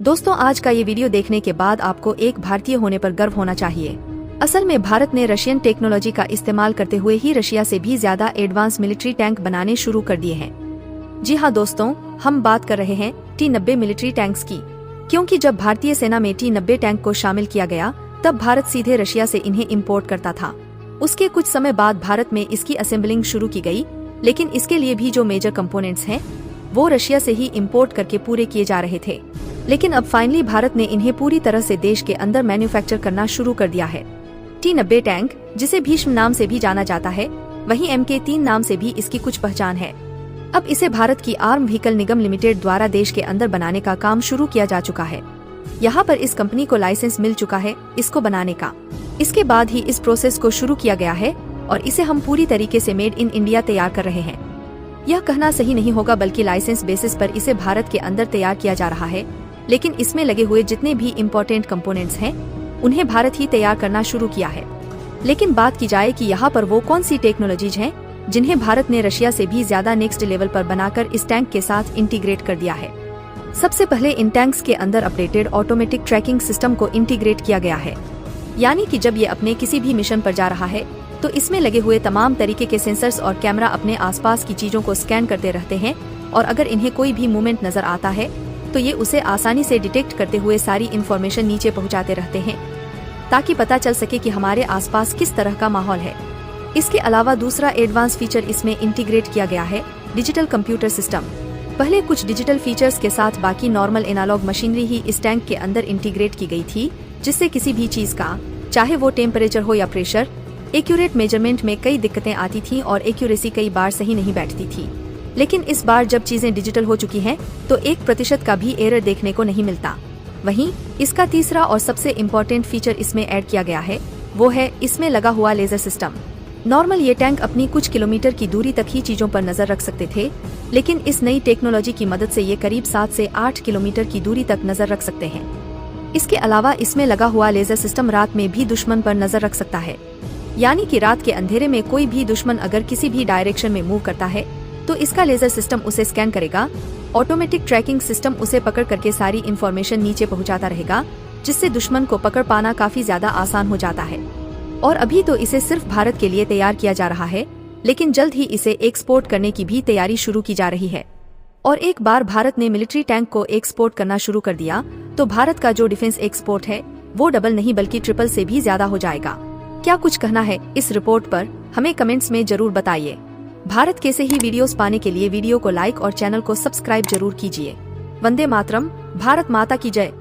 दोस्तों, आज का ये वीडियो देखने के बाद आपको एक भारतीय होने पर गर्व होना चाहिए। असल में भारत ने रशियन टेक्नोलॉजी का इस्तेमाल करते हुए ही रशिया से भी ज्यादा एडवांस मिलिट्री टैंक बनाने शुरू कर दिए हैं। जी हाँ दोस्तों, हम बात कर रहे हैं T-90 मिलिट्री टैंक्स की। क्योंकि जब भारतीय सेना में T-90 टैंक को शामिल किया गया, तब भारत सीधे रशिया से इन्हें इम्पोर्ट करता था। उसके कुछ समय बाद भारत में इसकी असेंबलिंग शुरू की गई, लेकिन इसके लिए भी जो मेजर कंपोनेंट्स हैं, वो रशिया से ही इम्पोर्ट करके पूरे किए जा रहे थे। लेकिन अब फाइनली भारत ने इन्हें पूरी तरह से देश के अंदर मैन्युफैक्चर करना शुरू कर दिया है। T-90 टैंक, जिसे भीष्म नाम से भी जाना जाता है, वहीं MK-3 नाम से भी इसकी कुछ पहचान है। अब इसे भारत की आर्म व्हीकल निगम लिमिटेड द्वारा देश के अंदर बनाने का काम शुरू किया जा चुका है। यहाँ पर इस कंपनी को लाइसेंस मिल चुका है इसको बनाने का। इसके बाद ही इस प्रोसेस को शुरू किया गया है और इसे हम पूरी तरीके से मेड इन इंडिया तैयार कर रहे हैं। यह कहना सही नहीं होगा, बल्कि लाइसेंस बेसिस पर इसे भारत के अंदर तैयार किया जा रहा है। लेकिन इसमें लगे हुए जितने भी इम्पोर्टेंट कंपोनेंट्स हैं, उन्हें भारत ही तैयार करना शुरू किया है। लेकिन बात की जाए कि यहाँ पर वो कौन सी टेक्नोलॉजीज हैं जिन्हें भारत ने रशिया से भी ज्यादा नेक्स्ट लेवल पर बनाकर इस टैंक के साथ इंटीग्रेट कर दिया है। सबसे पहले इन टैंक्स के अंदर अपडेटेड ऑटोमेटिक ट्रैकिंग सिस्टम को इंटीग्रेट किया गया है। यानी कि जब ये अपने किसी भी मिशन पर जा रहा है, तो इसमें लगे हुए तमाम तरीके के सेंसर्स और कैमरा अपने आसपास की चीजों को स्कैन करते रहते हैं, और अगर इन्हें कोई भी मूवमेंट नजर आता है, तो ये उसे आसानी से डिटेक्ट करते हुए सारी इन्फॉर्मेशन नीचे पहुंचाते रहते हैं, ताकि पता चल सके कि हमारे आसपास किस तरह का माहौल है। इसके अलावा दूसरा एडवांस फीचर इसमें इंटीग्रेट किया गया है, डिजिटल कंप्यूटर सिस्टम। पहले कुछ डिजिटल फीचर्स के साथ बाकी नॉर्मल एनालॉग मशीनरी ही इस टैंक के अंदर इंटीग्रेट की गई थी, जिससे किसी भी चीज का, चाहे वो टेम्परेचर हो या प्रेशर, एक्यूरेट मेजरमेंट में कई दिक्कतें आती थी और एक्यूरेसी कई बार सही नहीं बैठती थी। लेकिन इस बार जब चीजें डिजिटल हो चुकी हैं, तो 1% का भी एरर देखने को नहीं मिलता। वहीं इसका तीसरा और सबसे इम्पोर्टेंट फीचर इसमें ऐड किया गया है, वो है इसमें लगा हुआ लेजर सिस्टम। नॉर्मल ये टैंक अपनी कुछ किलोमीटर की दूरी तक ही चीजों पर नजर रख सकते थे, लेकिन इस नई टेक्नोलॉजी की मदद से ये करीब 7 से 8 किलोमीटर की दूरी तक नजर रख सकते हैं। इसके अलावा इसमें लगा हुआ लेजर सिस्टम रात में भी दुश्मन पर नजर रख सकता है। यानी कि रात के अंधेरे में कोई भी दुश्मन अगर किसी भी डायरेक्शन में मूव करता है, तो इसका लेजर सिस्टम उसे स्कैन करेगा। ऑटोमेटिक ट्रैकिंग सिस्टम उसे पकड़ करके सारी इन्फॉर्मेशन नीचे पहुंचाता रहेगा, जिससे दुश्मन को पकड़ पाना काफी ज्यादा आसान हो जाता है। और अभी तो इसे सिर्फ भारत के लिए तैयार किया जा रहा है, लेकिन जल्द ही इसे एक्सपोर्ट करने की भी तैयारी शुरू की जा रही है। और एक बार भारत ने मिलिट्री टैंक को एक्सपोर्ट करना शुरू कर दिया, तो भारत का जो डिफेंस एक्सपोर्ट है, वो डबल नहीं बल्कि ट्रिपल से भी ज्यादा हो जाएगा। क्या कुछ कहना है इस रिपोर्ट पर, हमें कमेंट्स में जरूर बताइए। भारत के से ही वीडियोस पाने के लिए वीडियो को लाइक और चैनल को सब्सक्राइब जरूर कीजिए। वंदे मातरम, भारत माता की जय।